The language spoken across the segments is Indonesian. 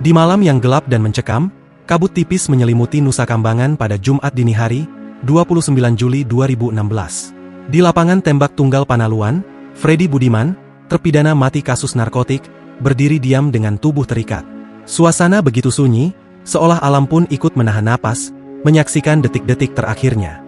Di malam yang gelap dan mencekam, kabut tipis menyelimuti Nusa Kambangan pada Jumat dini hari, 29 Juli 2016. Di lapangan tembak tunggal Panaluan, Freddy Budiman, terpidana mati kasus narkotik, berdiri diam dengan tubuh terikat. Suasana begitu sunyi, seolah alam pun ikut menahan napas, menyaksikan detik-detik terakhirnya.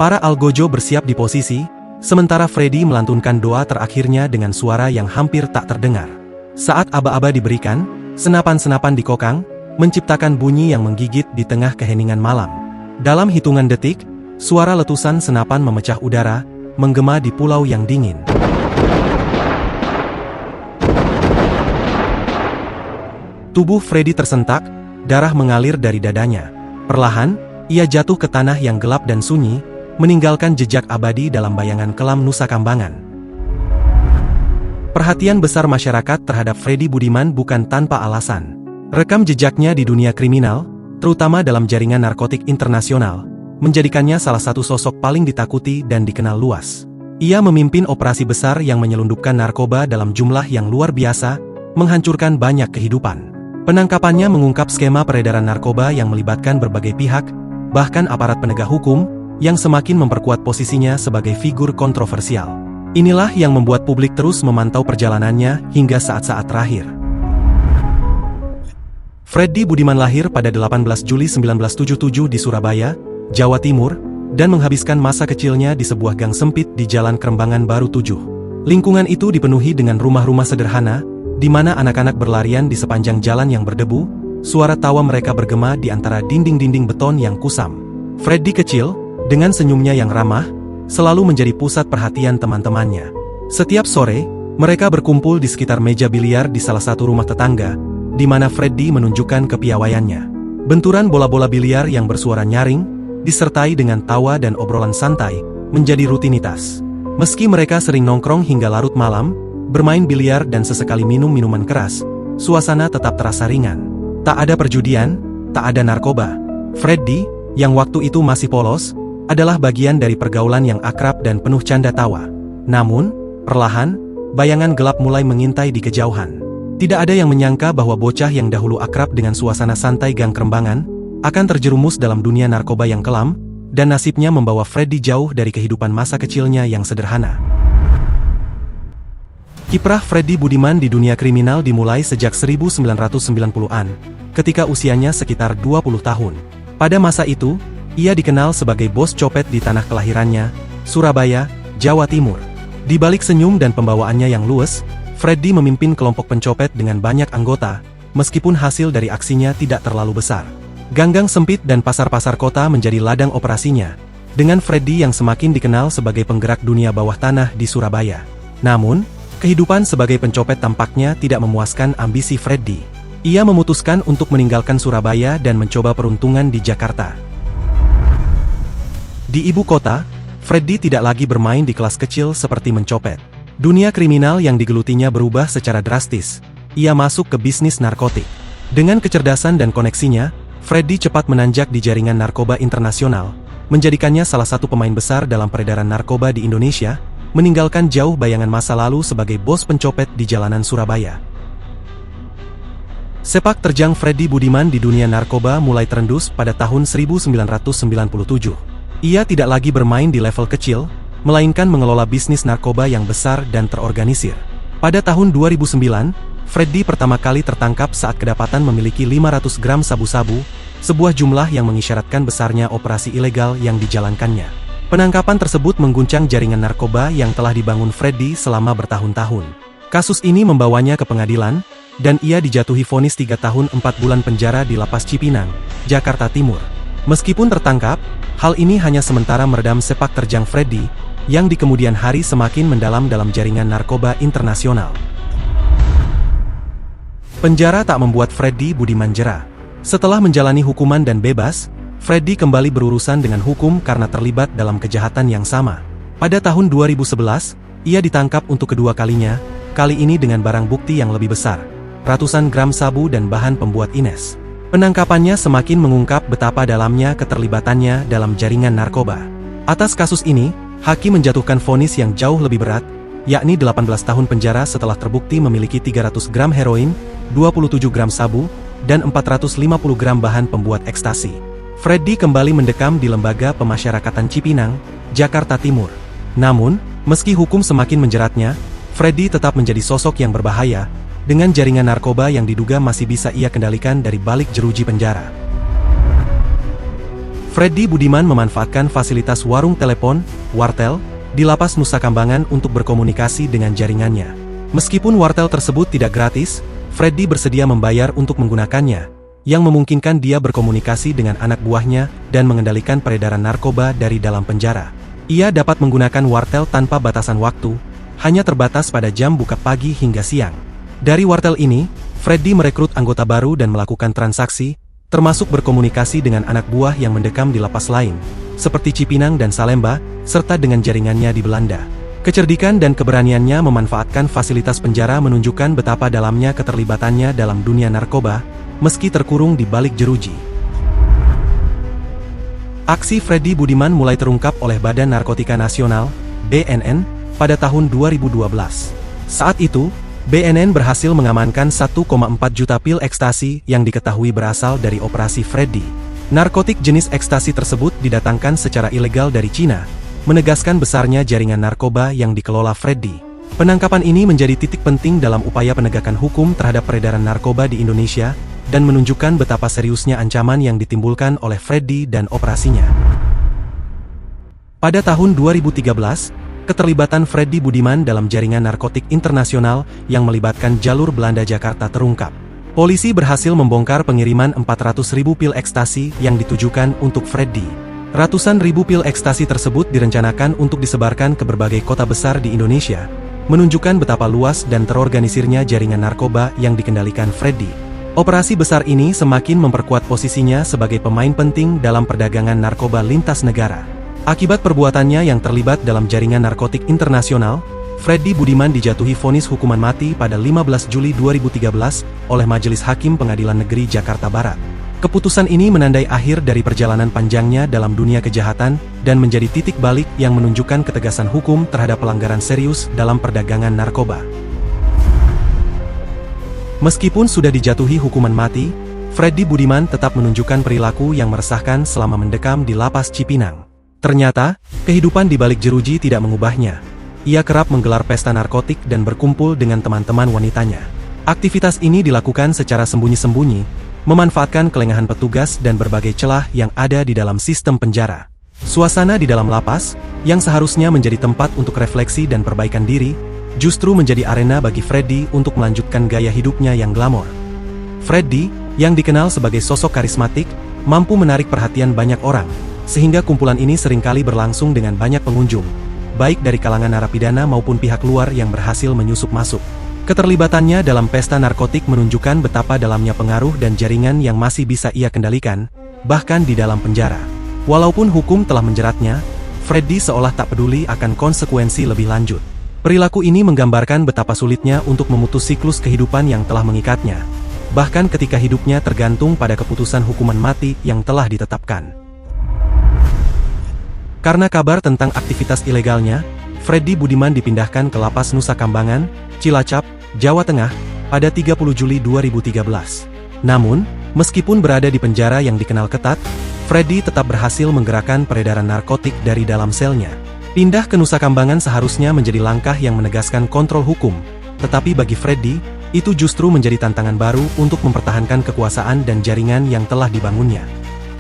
Para algojo bersiap di posisi, sementara Freddy melantunkan doa terakhirnya dengan suara yang hampir tak terdengar. Saat aba-aba diberikan, senapan-senapan dikokang, menciptakan bunyi yang menggigit di tengah keheningan malam. Dalam hitungan detik, suara letusan senapan memecah udara, menggema di pulau yang dingin. Tubuh Freddy tersentak, darah mengalir dari dadanya. Perlahan, ia jatuh ke tanah yang gelap dan sunyi, meninggalkan jejak abadi dalam bayangan kelam Nusa Kambangan. Perhatian besar masyarakat terhadap Freddy Budiman bukan tanpa alasan. Rekam jejaknya di dunia kriminal, terutama dalam jaringan narkotik internasional, menjadikannya salah satu sosok paling ditakuti dan dikenal luas. Ia memimpin operasi besar yang menyelundupkan narkoba dalam jumlah yang luar biasa, menghancurkan banyak kehidupan. Penangkapannya mengungkap skema peredaran narkoba yang melibatkan berbagai pihak, bahkan aparat penegak hukum, yang semakin memperkuat posisinya sebagai figur kontroversial. Inilah yang membuat publik terus memantau perjalanannya hingga saat-saat terakhir. Freddy Budiman lahir pada 18 Juli 1977 di Surabaya, Jawa Timur, dan menghabiskan masa kecilnya di sebuah gang sempit di Jalan Kerembangan Baru 7. Lingkungan itu dipenuhi dengan rumah-rumah sederhana, di mana anak-anak berlarian di sepanjang jalan yang berdebu, suara tawa mereka bergema di antara dinding-dinding beton yang kusam. Freddy kecil, dengan senyumnya yang ramah, selalu menjadi pusat perhatian teman-temannya. Setiap sore, mereka berkumpul di sekitar meja biliar di salah satu rumah tetangga, di mana Freddy menunjukkan kepiawaiannya. Benturan bola-bola biliar yang bersuara nyaring, disertai dengan tawa dan obrolan santai, menjadi rutinitas. Meski mereka sering nongkrong hingga larut malam, bermain biliar dan sesekali minum minuman keras, suasana tetap terasa ringan. Tak ada perjudian, tak ada narkoba. Freddy, yang waktu itu masih polos, adalah bagian dari pergaulan yang akrab dan penuh canda tawa. Namun, perlahan, bayangan gelap mulai mengintai di kejauhan. Tidak ada yang menyangka bahwa bocah yang dahulu akrab dengan suasana santai Gang Kerembangan, akan terjerumus dalam dunia narkoba yang kelam, dan nasibnya membawa Freddy jauh dari kehidupan masa kecilnya yang sederhana. Kiprah Freddy Budiman di dunia kriminal dimulai sejak 1990-an, ketika usianya sekitar 20 tahun. Pada masa itu, ia dikenal sebagai bos copet di tanah kelahirannya, Surabaya, Jawa Timur. Di balik senyum dan pembawaannya yang luwes, Freddy memimpin kelompok pencopet dengan banyak anggota, meskipun hasil dari aksinya tidak terlalu besar. Gang-gang sempit dan pasar-pasar kota menjadi ladang operasinya, dengan Freddy yang semakin dikenal sebagai penggerak dunia bawah tanah di Surabaya. Namun, kehidupan sebagai pencopet tampaknya tidak memuaskan ambisi Freddy. Ia memutuskan untuk meninggalkan Surabaya dan mencoba peruntungan di Jakarta. Di ibu kota, Freddy tidak lagi bermain di kelas kecil seperti mencopet. Dunia kriminal yang digelutinya berubah secara drastis. Ia masuk ke bisnis narkotik. Dengan kecerdasan dan koneksinya, Freddy cepat menanjak di jaringan narkoba internasional, menjadikannya salah satu pemain besar dalam peredaran narkoba di Indonesia, meninggalkan jauh bayangan masa lalu sebagai bos pencopet di jalanan Surabaya. Sepak terjang Freddy Budiman di dunia narkoba mulai terendus pada tahun 1997. Ia tidak lagi bermain di level kecil, melainkan mengelola bisnis narkoba yang besar dan terorganisir. Pada tahun 2009, Freddy pertama kali tertangkap saat kedapatan memiliki 500 gram sabu-sabu, sebuah jumlah yang mengisyaratkan besarnya operasi ilegal yang dijalankannya. Penangkapan tersebut mengguncang jaringan narkoba yang telah dibangun Freddy selama bertahun-tahun. Kasus ini membawanya ke pengadilan, dan ia dijatuhi vonis 3 tahun 4 bulan penjara di Lapas Cipinang, Jakarta Timur. Meskipun tertangkap, hal ini hanya sementara meredam sepak terjang Freddy, yang di kemudian hari semakin mendalam dalam jaringan narkoba internasional. Penjara tak membuat Freddy Budiman jera. Setelah menjalani hukuman dan bebas, Freddy kembali berurusan dengan hukum karena terlibat dalam kejahatan yang sama. Pada tahun 2011, ia ditangkap untuk kedua kalinya, kali ini dengan barang bukti yang lebih besar, ratusan gram sabu dan bahan pembuat ines. Penangkapannya semakin mengungkap betapa dalamnya keterlibatannya dalam jaringan narkoba. Atas kasus ini, hakim menjatuhkan vonis yang jauh lebih berat, yakni 18 tahun penjara setelah terbukti memiliki 300 gram heroin, 27 gram sabu, dan 450 gram bahan pembuat ekstasi. Freddy kembali mendekam di Lembaga Pemasyarakatan Cipinang, Jakarta Timur. Namun, meski hukum semakin menjeratnya, Freddy tetap menjadi sosok yang berbahaya, dengan jaringan narkoba yang diduga masih bisa ia kendalikan dari balik jeruji penjara. Freddy Budiman memanfaatkan fasilitas warung telepon, wartel, di Lapas Nusa Kambangan untuk berkomunikasi dengan jaringannya. Meskipun wartel tersebut tidak gratis, Freddy bersedia membayar untuk menggunakannya, yang memungkinkan dia berkomunikasi dengan anak buahnya dan mengendalikan peredaran narkoba dari dalam penjara. Ia dapat menggunakan wartel tanpa batasan waktu, hanya terbatas pada jam buka pagi hingga siang. Dari wartel ini, Freddy merekrut anggota baru dan melakukan transaksi, termasuk berkomunikasi dengan anak buah yang mendekam di lapas lain, seperti Cipinang dan Salemba, serta dengan jaringannya di Belanda. Kecerdikan dan keberaniannya memanfaatkan fasilitas penjara menunjukkan betapa dalamnya keterlibatannya dalam dunia narkoba, meski terkurung di balik jeruji. Aksi Freddy Budiman mulai terungkap oleh Badan Narkotika Nasional, BNN, pada tahun 2012. Saat itu, BNN berhasil mengamankan 1,4 juta pil ekstasi yang diketahui berasal dari operasi Freddy. Narkotik jenis ekstasi tersebut didatangkan secara ilegal dari Cina, menegaskan besarnya jaringan narkoba yang dikelola Freddy. Penangkapan ini menjadi titik penting dalam upaya penegakan hukum terhadap peredaran narkoba di Indonesia, dan menunjukkan betapa seriusnya ancaman yang ditimbulkan oleh Freddy dan operasinya. Pada tahun 2013, keterlibatan Freddy Budiman dalam jaringan narkotik internasional yang melibatkan jalur Belanda Jakarta terungkap. Polisi berhasil membongkar pengiriman 400.000 pil ekstasi yang ditujukan untuk Freddy. Ratusan ribu pil ekstasi tersebut direncanakan untuk disebarkan ke berbagai kota besar di Indonesia, menunjukkan betapa luas dan terorganisirnya jaringan narkoba yang dikendalikan Freddy. Operasi besar ini semakin memperkuat posisinya sebagai pemain penting dalam perdagangan narkoba lintas negara. Akibat perbuatannya yang terlibat dalam jaringan narkotik internasional, Freddy Budiman dijatuhi vonis hukuman mati pada 15 Juli 2013 oleh Majelis Hakim Pengadilan Negeri Jakarta Barat. Keputusan ini menandai akhir dari perjalanan panjangnya dalam dunia kejahatan dan menjadi titik balik yang menunjukkan ketegasan hukum terhadap pelanggaran serius dalam perdagangan narkoba. Meskipun sudah dijatuhi hukuman mati, Freddy Budiman tetap menunjukkan perilaku yang meresahkan selama mendekam di Lapas Cipinang. Ternyata, kehidupan di balik jeruji tidak mengubahnya. Ia kerap menggelar pesta narkotik dan berkumpul dengan teman-teman wanitanya. Aktivitas ini dilakukan secara sembunyi-sembunyi, memanfaatkan kelengahan petugas dan berbagai celah yang ada di dalam sistem penjara. Suasana di dalam lapas, yang seharusnya menjadi tempat untuk refleksi dan perbaikan diri, justru menjadi arena bagi Freddy untuk melanjutkan gaya hidupnya yang glamor. Freddy, yang dikenal sebagai sosok karismatik, mampu menarik perhatian banyak orang, sehingga kumpulan ini seringkali berlangsung dengan banyak pengunjung, baik dari kalangan narapidana maupun pihak luar yang berhasil menyusup masuk. Keterlibatannya dalam pesta narkotik menunjukkan betapa dalamnya pengaruh dan jaringan yang masih bisa ia kendalikan, bahkan di dalam penjara. Walaupun hukum telah menjeratnya, Freddy seolah tak peduli akan konsekuensi lebih lanjut. Perilaku ini menggambarkan betapa sulitnya untuk memutus siklus kehidupan yang telah mengikatnya, bahkan ketika hidupnya tergantung pada keputusan hukuman mati yang telah ditetapkan. Karena kabar tentang aktivitas ilegalnya, Freddy Budiman dipindahkan ke Lapas Nusa Kambangan, Cilacap, Jawa Tengah, pada 30 Juli 2013. Namun, meskipun berada di penjara yang dikenal ketat, Freddy tetap berhasil menggerakkan peredaran narkotik dari dalam selnya. Pindah ke Nusa Kambangan seharusnya menjadi langkah yang menegaskan kontrol hukum, tetapi bagi Freddy, itu justru menjadi tantangan baru untuk mempertahankan kekuasaan dan jaringan yang telah dibangunnya.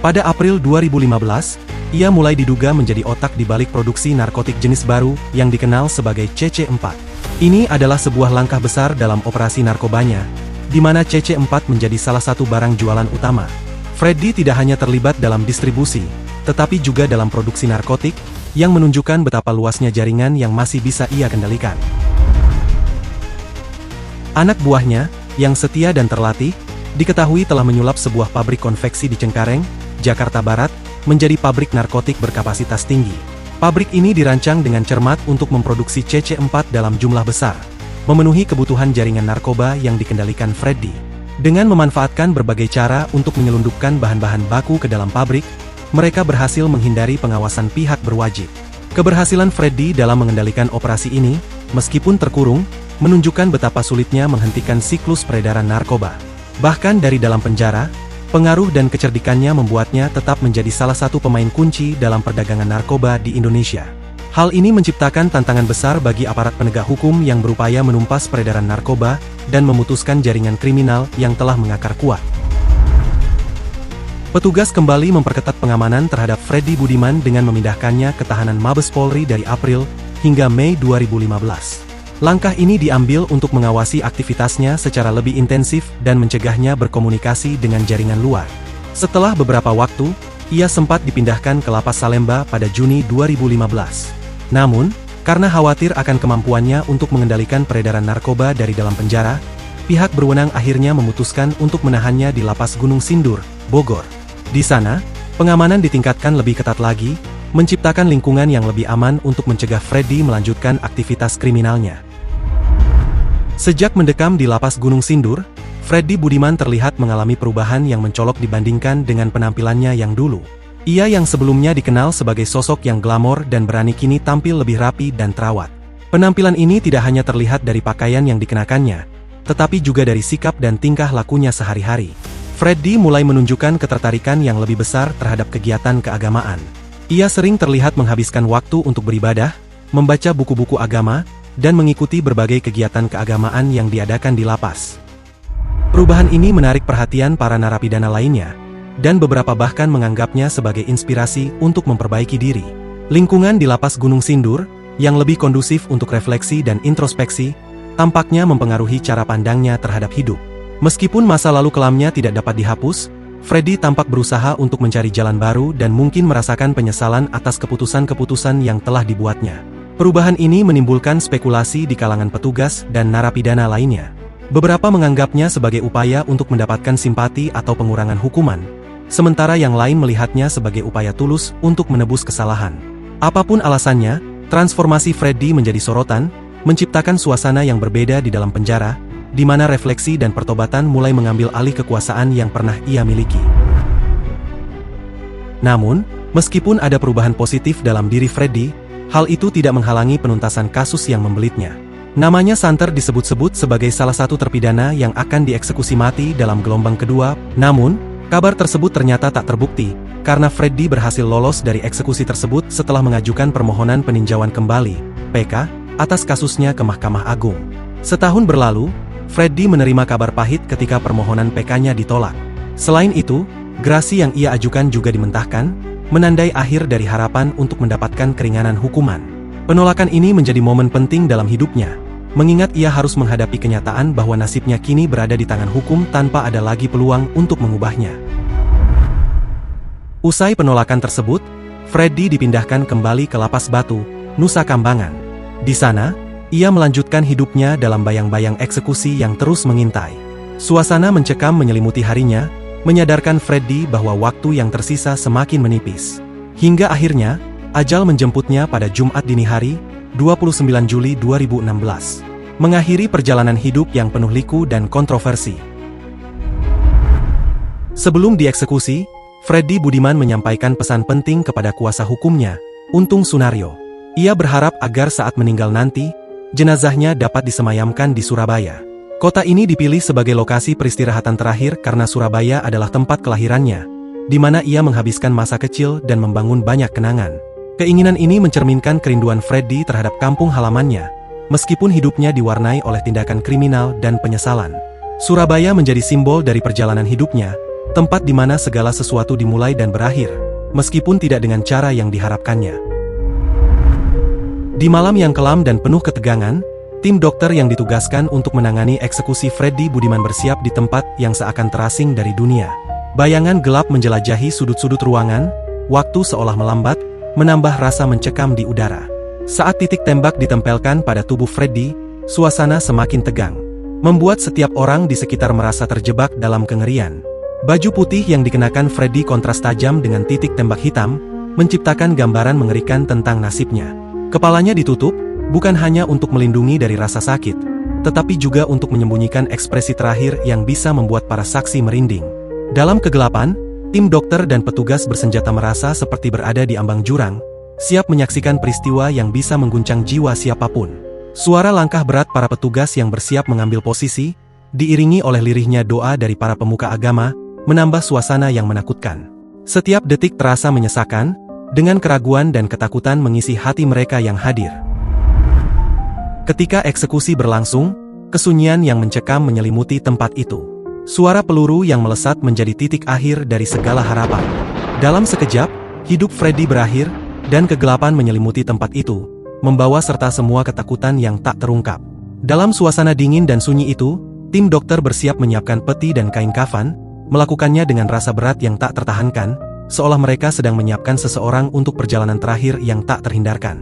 Pada April 2015, ia mulai diduga menjadi otak di balik produksi narkotik jenis baru yang dikenal sebagai CC4. Ini adalah sebuah langkah besar dalam operasi narkobanya, di mana CC4 menjadi salah satu barang jualan utama. Freddy tidak hanya terlibat dalam distribusi, tetapi juga dalam produksi narkotik, yang menunjukkan betapa luasnya jaringan yang masih bisa ia kendalikan. Anak buahnya, yang setia dan terlatih, diketahui telah menyulap sebuah pabrik konveksi di Cengkareng, Jakarta Barat, menjadi pabrik narkotik berkapasitas tinggi. Pabrik ini dirancang dengan cermat untuk memproduksi CC4 dalam jumlah besar, memenuhi kebutuhan jaringan narkoba yang dikendalikan Freddy. Dengan memanfaatkan berbagai cara untuk menyelundupkan bahan-bahan baku ke dalam pabrik, mereka berhasil menghindari pengawasan pihak berwajib. Keberhasilan Freddy dalam mengendalikan operasi ini, meskipun terkurung, menunjukkan betapa sulitnya menghentikan siklus peredaran narkoba. Bahkan dari dalam penjara, pengaruh dan kecerdikannya membuatnya tetap menjadi salah satu pemain kunci dalam perdagangan narkoba di Indonesia. Hal ini menciptakan tantangan besar bagi aparat penegak hukum yang berupaya menumpas peredaran narkoba dan memutuskan jaringan kriminal yang telah mengakar kuat. Petugas kembali memperketat pengamanan terhadap Freddy Budiman dengan memindahkannya ke tahanan Mabes Polri dari April hingga Mei 2015. Langkah ini diambil untuk mengawasi aktivitasnya secara lebih intensif dan mencegahnya berkomunikasi dengan jaringan luar. Setelah beberapa waktu, ia sempat dipindahkan ke Lapas Salemba pada Juni 2015. Namun, karena khawatir akan kemampuannya untuk mengendalikan peredaran narkoba dari dalam penjara, pihak berwenang akhirnya memutuskan untuk menahannya di Lapas Gunung Sindur, Bogor. Di sana, pengamanan ditingkatkan lebih ketat lagi, menciptakan lingkungan yang lebih aman untuk mencegah Freddy melanjutkan aktivitas kriminalnya. Sejak mendekam di Lapas Gunung Sindur, Freddy Budiman terlihat mengalami perubahan yang mencolok dibandingkan dengan penampilannya yang dulu. Ia yang sebelumnya dikenal sebagai sosok yang glamor dan berani kini tampil lebih rapi dan terawat. Penampilan ini tidak hanya terlihat dari pakaian yang dikenakannya, tetapi juga dari sikap dan tingkah lakunya sehari-hari. Freddy mulai menunjukkan ketertarikan yang lebih besar terhadap kegiatan keagamaan. Ia sering terlihat menghabiskan waktu untuk beribadah, membaca buku-buku agama, dan mengikuti berbagai kegiatan keagamaan yang diadakan di lapas. Perubahan ini menarik perhatian para narapidana lainnya, dan beberapa bahkan menganggapnya sebagai inspirasi untuk memperbaiki diri. Lingkungan di Lapas Gunung Sindur, yang lebih kondusif untuk refleksi dan introspeksi, tampaknya mempengaruhi cara pandangnya terhadap hidup. Meskipun masa lalu kelamnya tidak dapat dihapus, Freddy tampak berusaha untuk mencari jalan baru dan mungkin merasakan penyesalan atas keputusan-keputusan yang telah dibuatnya. Perubahan ini menimbulkan spekulasi di kalangan petugas dan narapidana lainnya. Beberapa menganggapnya sebagai upaya untuk mendapatkan simpati atau pengurangan hukuman, sementara yang lain melihatnya sebagai upaya tulus untuk menebus kesalahan. Apapun alasannya, transformasi Freddy menjadi sorotan, menciptakan suasana yang berbeda di dalam penjara, di mana refleksi dan pertobatan mulai mengambil alih kekuasaan yang pernah ia miliki. Namun, meskipun ada perubahan positif dalam diri Freddy, hal itu tidak menghalangi penuntasan kasus yang membelitnya. Namanya santer disebut-sebut sebagai salah satu terpidana yang akan dieksekusi mati dalam gelombang kedua, namun, kabar tersebut ternyata tak terbukti, karena Freddy berhasil lolos dari eksekusi tersebut setelah mengajukan permohonan peninjauan kembali, PK, atas kasusnya ke Mahkamah Agung. Setahun berlalu, Freddy menerima kabar pahit ketika permohonan PK-nya ditolak. Selain itu, gerasi yang ia ajukan juga dimentahkan, menandai akhir dari harapan untuk mendapatkan keringanan hukuman. Penolakan ini menjadi momen penting dalam hidupnya, mengingat ia harus menghadapi kenyataan bahwa nasibnya kini berada di tangan hukum tanpa ada lagi peluang untuk mengubahnya. Usai penolakan tersebut, Freddy dipindahkan kembali ke Lapas Batu, Nusa Kambangan. Di sana, ia melanjutkan hidupnya dalam bayang-bayang eksekusi yang terus mengintai. Suasana mencekam menyelimuti harinya, menyadarkan Freddy bahwa waktu yang tersisa semakin menipis. Hingga akhirnya, ajal menjemputnya pada Jumat dini hari, 29 Juli 2016. Mengakhiri perjalanan hidup yang penuh liku dan kontroversi. Sebelum dieksekusi, Freddy Budiman menyampaikan pesan penting kepada kuasa hukumnya, Untung Sunaryo. Ia berharap agar saat meninggal nanti, jenazahnya dapat disemayamkan di Surabaya. Kota ini dipilih sebagai lokasi peristirahatan terakhir karena Surabaya adalah tempat kelahirannya, di mana ia menghabiskan masa kecil dan membangun banyak kenangan. Keinginan ini mencerminkan kerinduan Freddy terhadap kampung halamannya, meskipun hidupnya diwarnai oleh tindakan kriminal dan penyesalan. Surabaya menjadi simbol dari perjalanan hidupnya, tempat di mana segala sesuatu dimulai dan berakhir, meskipun tidak dengan cara yang diharapkannya. Di malam yang kelam dan penuh ketegangan, tim dokter yang ditugaskan untuk menangani eksekusi Freddy Budiman bersiap di tempat yang seakan terasing dari dunia. Bayangan gelap menjelajahi sudut-sudut ruangan, waktu seolah melambat, menambah rasa mencekam di udara. Saat titik tembak ditempelkan pada tubuh Freddy, suasana semakin tegang, membuat setiap orang di sekitar merasa terjebak dalam kengerian. Baju putih yang dikenakan Freddy kontras tajam dengan titik tembak hitam, menciptakan gambaran mengerikan tentang nasibnya. Kepalanya ditutup, bukan hanya untuk melindungi dari rasa sakit, tetapi juga untuk menyembunyikan ekspresi terakhir yang bisa membuat para saksi merinding. Dalam kegelapan, tim dokter dan petugas bersenjata merasa seperti berada di ambang jurang, siap menyaksikan peristiwa yang bisa mengguncang jiwa siapapun. Suara langkah berat para petugas yang bersiap mengambil posisi, diiringi oleh lirihnya doa dari para pemuka agama, menambah suasana yang menakutkan. Setiap detik terasa menyesakan, dengan keraguan dan ketakutan mengisi hati mereka yang hadir. Ketika eksekusi berlangsung, kesunyian yang mencekam menyelimuti tempat itu. Suara peluru yang melesat menjadi titik akhir dari segala harapan. Dalam sekejap, hidup Freddy berakhir, dan kegelapan menyelimuti tempat itu, membawa serta semua ketakutan yang tak terungkap. Dalam suasana dingin dan sunyi itu, tim dokter bersiap menyiapkan peti dan kain kafan, melakukannya dengan rasa berat yang tak tertahankan, seolah mereka sedang menyiapkan seseorang untuk perjalanan terakhir yang tak terhindarkan.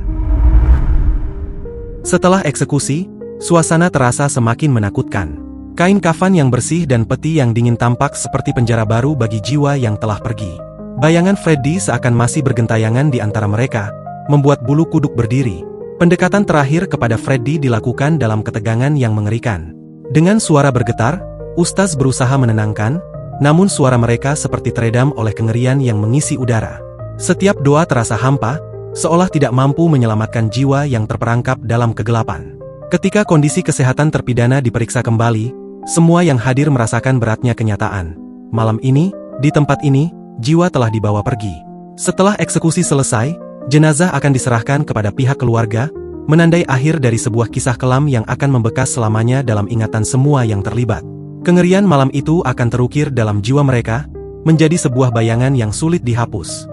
Setelah eksekusi, suasana terasa semakin menakutkan. Kain kafan yang bersih dan peti yang dingin tampak seperti penjara baru bagi jiwa yang telah pergi. Bayangan Freddy seakan masih bergentayangan di antara mereka, membuat bulu kuduk berdiri. Pendekatan terakhir kepada Freddy dilakukan dalam ketegangan yang mengerikan. Dengan suara bergetar, Ustaz berusaha menenangkan, namun suara mereka seperti teredam oleh kengerian yang mengisi udara. Setiap doa terasa hampa, seolah tidak mampu menyelamatkan jiwa yang terperangkap dalam kegelapan. Ketika kondisi kesehatan terpidana diperiksa kembali, semua yang hadir merasakan beratnya kenyataan. Malam ini, di tempat ini, jiwa telah dibawa pergi. Setelah eksekusi selesai, jenazah akan diserahkan kepada pihak keluarga, menandai akhir dari sebuah kisah kelam yang akan membekas selamanya dalam ingatan semua yang terlibat. Kengerian malam itu akan terukir dalam jiwa mereka, menjadi sebuah bayangan yang sulit dihapus.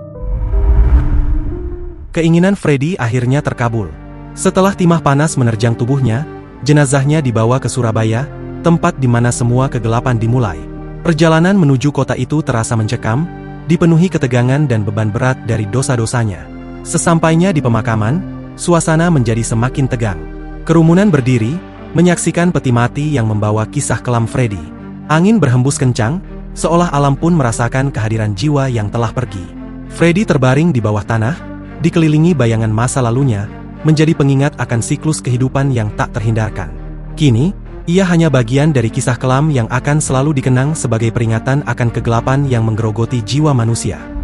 Keinginan Freddy akhirnya terkabul. Setelah timah panas menerjang tubuhnya, jenazahnya dibawa ke Surabaya, tempat di mana semua kegelapan dimulai. Perjalanan menuju kota itu terasa mencekam, dipenuhi ketegangan dan beban berat dari dosa-dosanya. Sesampainya di pemakaman, suasana menjadi semakin tegang. Kerumunan berdiri, menyaksikan peti mati yang membawa kisah kelam Freddy. Angin berhembus kencang, seolah alam pun merasakan kehadiran jiwa yang telah pergi. Freddy terbaring di bawah tanah, dikelilingi bayangan masa lalunya, menjadi pengingat akan siklus kehidupan yang tak terhindarkan. Kini, ia hanya bagian dari kisah kelam yang akan selalu dikenang sebagai peringatan akan kegelapan yang menggerogoti jiwa manusia.